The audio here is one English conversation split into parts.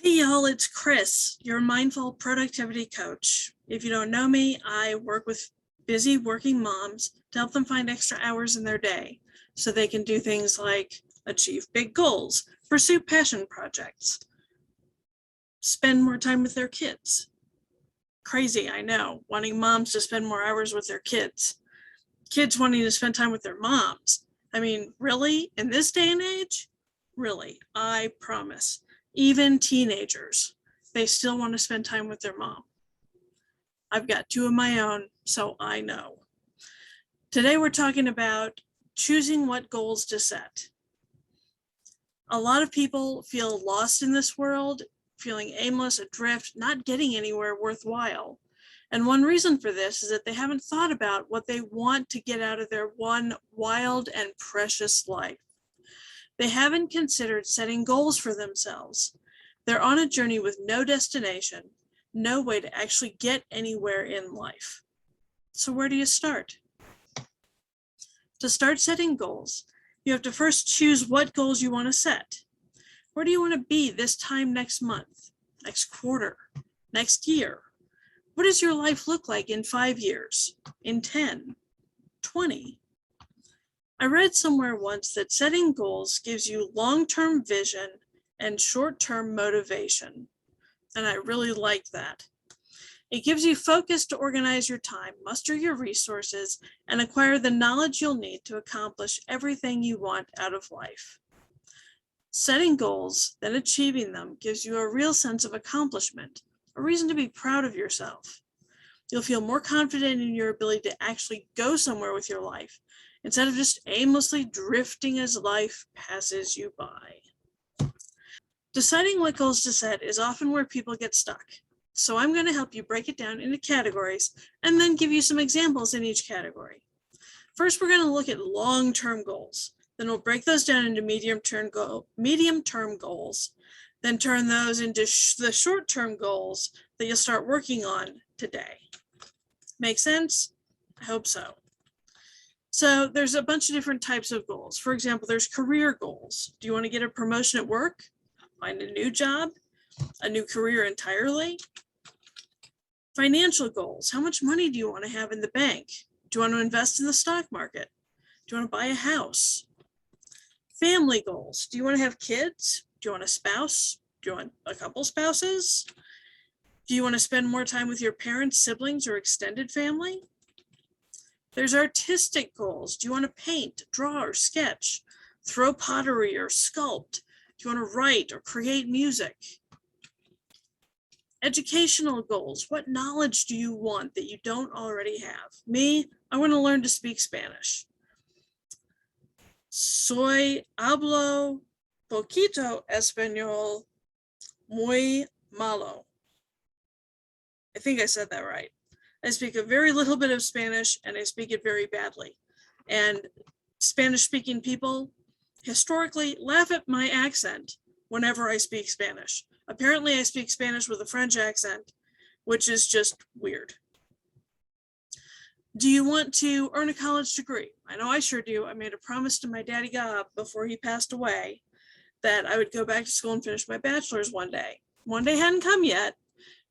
Hey y'all, it's Chris, your mindful productivity coach. If you don't know me, I work with busy working moms to help them find extra hours in their day so they can do things like achieve big goals, pursue passion projects, spend more time with their kids. Crazy, I know, wanting moms to spend more hours with their kids. Kids wanting to spend time with their moms. I mean, really? In this day and age? Really, I promise. Even teenagers, they still want to spend time with their mom. I've got two of my own, so I know. Today we're talking about choosing what goals to set. A lot of people feel lost in this world, feeling aimless, adrift, not getting anywhere worthwhile. And one reason for this is that they haven't thought about what they want to get out of their one wild and precious life. They haven't considered setting goals for themselves. They're on a journey with no destination, no way to actually get anywhere in life. So where do you start? To start setting goals, you have to first choose what goals you want to set. Where do you want to be this time next month, next quarter, next year? What does your life look like in 5 years, in 10, 20? I read somewhere once that setting goals gives you long-term vision and short-term motivation, and I really like that. It gives you focus to organize your time, muster your resources, and acquire the knowledge you'll need to accomplish everything you want out of life. Setting goals, then achieving them, gives you a real sense of accomplishment, a reason to be proud of yourself. You'll feel more confident in your ability to actually go somewhere with your life, instead of just aimlessly drifting as life passes you by. Deciding what goals to set is often where people get stuck. So I'm going to help you break it down into categories and then give you some examples in each category. First, we're going to look at long-term goals. Then we'll break those down into medium-term goals, then turn those into the short-term goals that you'll start working on today. Make sense? I hope so. So there's a bunch of different types of goals. For example, there's career goals. Do you want to get a promotion at work? Find a new job? A new career entirely? Financial goals. How much money do you want to have in the bank? Do you want to invest in the stock market? Do you want to buy a house? Family goals. Do you want to have kids? Do you want a spouse? Do you want a couple spouses? Do you want to spend more time with your parents, siblings, or extended family? There's artistic goals. Do you want to paint, draw, or sketch? Throw pottery or sculpt? Do you want to write or create music? Educational goals. What knowledge do you want that you don't already have? Me, I want to learn to speak Spanish. Soy hablo poquito español, muy malo. I think I said that right. I speak a very little bit of Spanish and I speak it very badly. And Spanish-speaking people historically laugh at my accent whenever I speak Spanish. Apparently, I speak Spanish with a French accent, which is just weird. Do you want to earn a college degree? I know I sure do. I made a promise to my daddy God before he passed away that I would go back to school and finish my bachelor's one day. One day hadn't come yet,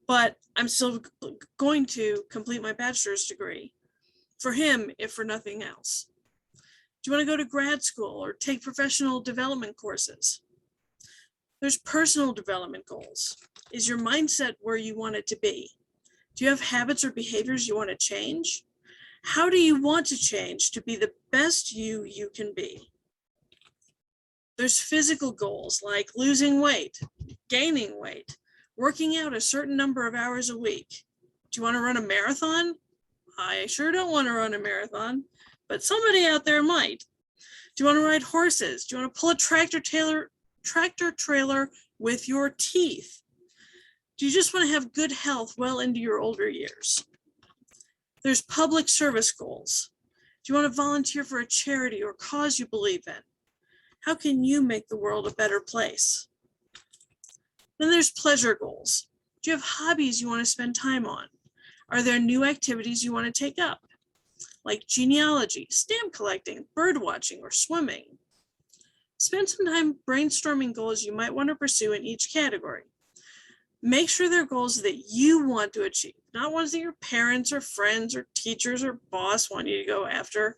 but I'm still going to complete my bachelor's degree for him, if for nothing else. Do you want to go to grad school or take professional development courses? There's personal development goals. Is your mindset where you want it to be? Do you have habits or behaviors you want to change? How do you want to change to be the best you can be? There's physical goals like losing weight, gaining weight, working out a certain number of hours a week. Do you want to run a marathon? I sure don't want to run a marathon, but somebody out there might. Do you want to ride horses? Do you want to pull a tractor trailer with your teeth? Do you just want to have good health well into your older years? There's public service goals. Do you want to volunteer for a charity or cause you believe in? How can you make the world a better place? Then there's pleasure goals. Do you have hobbies you want to spend time on? Are there new activities you want to take up, like genealogy, stamp collecting, bird watching, or swimming? Spend some time brainstorming goals you might want to pursue in each category. Make sure they're goals that you want to achieve, not ones that your parents or friends or teachers or boss want you to go after,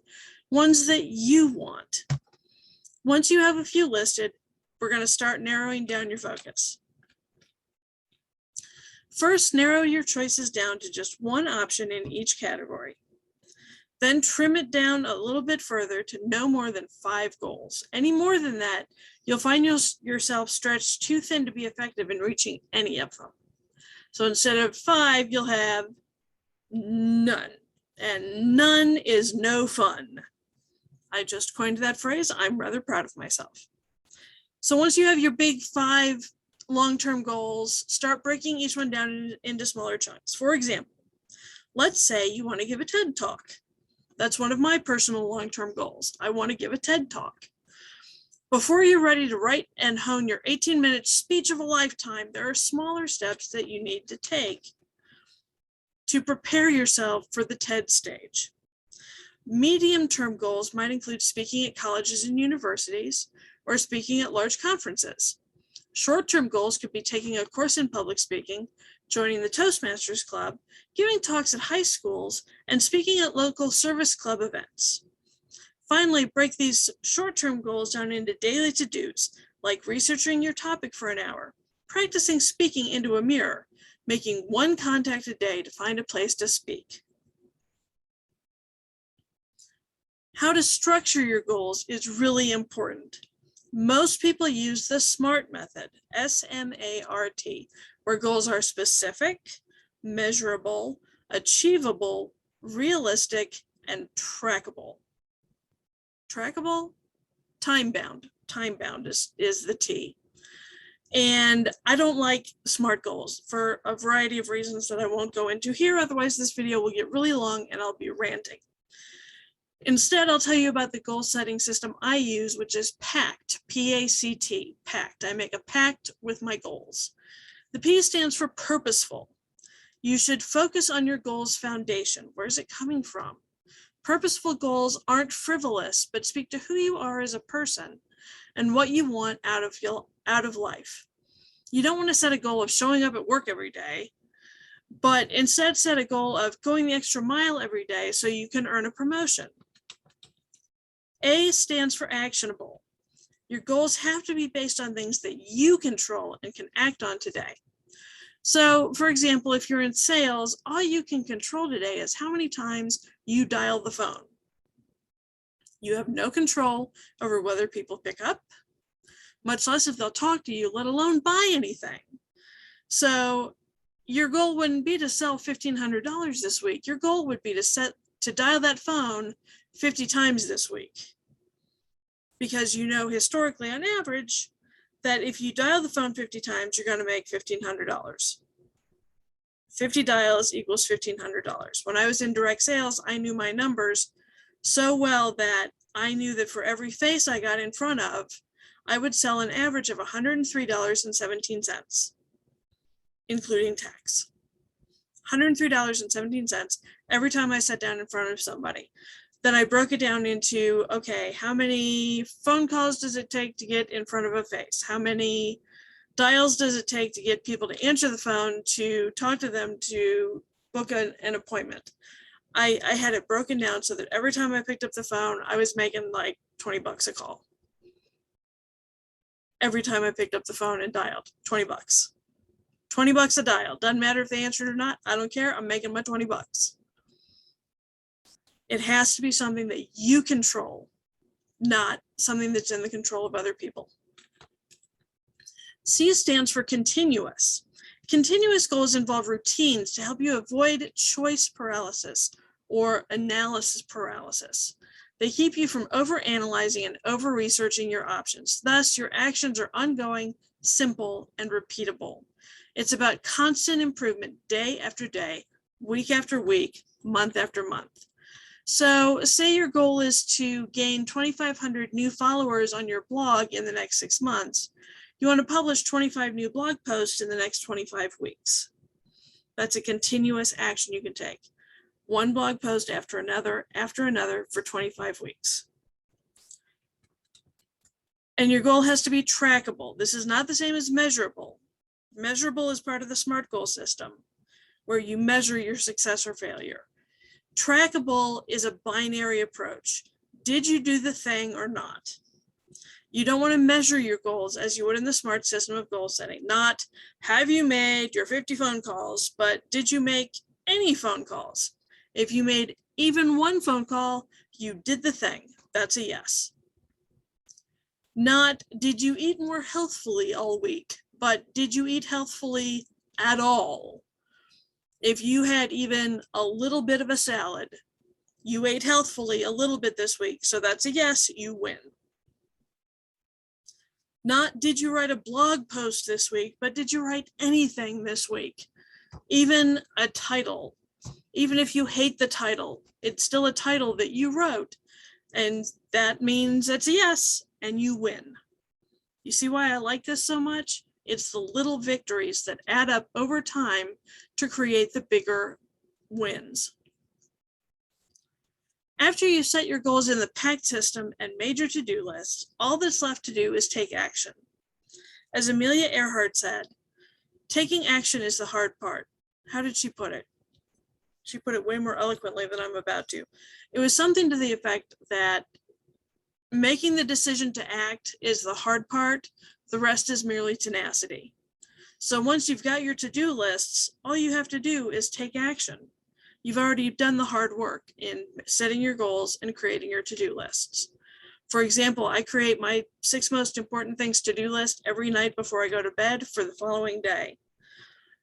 ones that you want. Once you have a few listed, we're going to start narrowing down your focus. First, narrow your choices down to just one option in each category. Then trim it down a little bit further to no more than 5 goals. Any more than that, you'll find yourself stretched too thin to be effective in reaching any of them. So instead of 5, you'll have none. And none is no fun. I just coined that phrase. I'm rather proud of myself. So once you have your big 5 long-term goals, start breaking each one down into smaller chunks. For example, let's say you want to give a TED Talk. That's one of my personal long-term goals. I want to give a TED Talk. Before you're ready to write and hone your 18-minute speech of a lifetime, there are smaller steps that you need to take to prepare yourself for the TED stage. Medium-term goals might include speaking at colleges and universities or speaking at large conferences. Short-term goals could be taking a course in public speaking, joining the Toastmasters Club, giving talks at high schools, and speaking at local service club events. Finally, break these short-term goals down into daily to-dos, like researching your topic for an hour, practicing speaking into a mirror, making one contact a day to find a place to speak. How to structure your goals is really important. Most people use the SMART method, S-M-A-R-T, where goals are specific, measurable, achievable, realistic, and trackable. Trackable? Time-bound. Time-bound is the T. And I don't like SMART goals for a variety of reasons that I won't go into here. Otherwise, this video will get really long and I'll be ranting. Instead, I'll tell you about the goal setting system I use, which is PACT, P-A-C-T, PACT. I make a pact with my goals. The P stands for purposeful. You should focus on your goal's foundation. Where's it coming from? Purposeful goals aren't frivolous, but speak to who you are as a person and what you want out of life. You don't want to set a goal of showing up at work every day, but instead set a goal of going the extra mile every day so you can earn a promotion. A stands for actionable. Your goals have to be based on things that you control and can act on today. So, for example, if you're in sales, all you can control today is how many times you dial the phone. You have no control over whether people pick up, much less if they'll talk to you, let alone buy anything. So your goal wouldn't be to sell $1,500 this week. Your goal would be to dial that phone 50 times this week. Because you know historically on average that if you dial the phone 50 times, you're going to make $1,500. 50 dials equals $1,500. When I was in direct sales, I knew my numbers so well that I knew that for every face I got in front of, I would sell an average of $103.17, including tax. $103.17 every time I sat down in front of somebody. Then I broke it down into, okay, how many phone calls does it take to get in front of a face? How many dials does it take to get people to answer the phone, to talk to them, to book an appointment? I had it broken down so that every time I picked up the phone, I was making like 20 bucks a call. Every time I picked up the phone and dialed, 20 bucks. 20 bucks a dial. Doesn't matter if they answered or not. I don't care. I'm making my 20 bucks. It has to be something that you control, not something that's in the control of other people. C stands for continuous. Continuous goals involve routines to help you avoid choice paralysis or analysis paralysis. They keep you from overanalyzing and over-researching your options. Thus, your actions are ongoing, simple, and repeatable. It's about constant improvement day after day, week after week, month after month. So say your goal is to gain 2,500 new followers on your blog in the next 6 months. You want to publish 25 new blog posts in the next 25 weeks. That's a continuous action you can take. One blog post after another for 25 weeks. And your goal has to be trackable. This is not the same as measurable. Measurable is part of the SMART goal system, where you measure your success or failure. Trackable is a binary approach. Did you do the thing or not? You don't want to measure your goals as you would in the SMART system of goal setting. Not, have you made your 50 phone calls, but did you make any phone calls? If you made even one phone call, you did the thing. That's a yes. Not, did you eat more healthfully all week, but did you eat healthfully at all? If you had even a little bit of a salad, you ate healthfully a little bit this week, so that's a yes, you win. Not, did you write a blog post this week, but did you write anything this week? Even a title, even if you hate the title, it's still a title that you wrote, and that means it's a yes, and you win. You see why I like this so much? It's the little victories that add up over time to create the bigger wins. After you set your goals in the PACT system and made your to-do list, all that's left to do is take action. As Amelia Earhart said, taking action is the hard part. How did she put it? She put it way more eloquently than I'm about to. It was something to the effect that making the decision to act is the hard part. The rest is merely tenacity. So once you've got your to-do lists, all you have to do is take action. You've already done the hard work in setting your goals and creating your to-do lists. For example, I create my 6 most important things to-do list every night before I go to bed for the following day.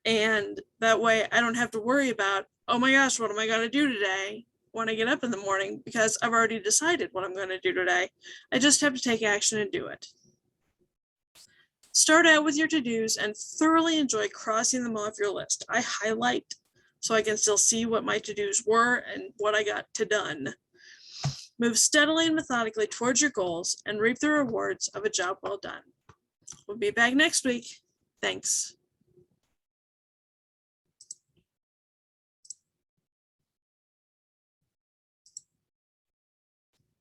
And that way I don't have to worry about, oh my gosh, what am I going to do today when I get up in the morning, because I've already decided what I'm going to do today. I just have to take action and do it. Start out with your to-dos and thoroughly enjoy crossing them off your list. I highlight so I can still see what my to-dos were and what I got to done. Move steadily and methodically towards your goals and reap the rewards of a job well done. We'll be back next week. Thanks.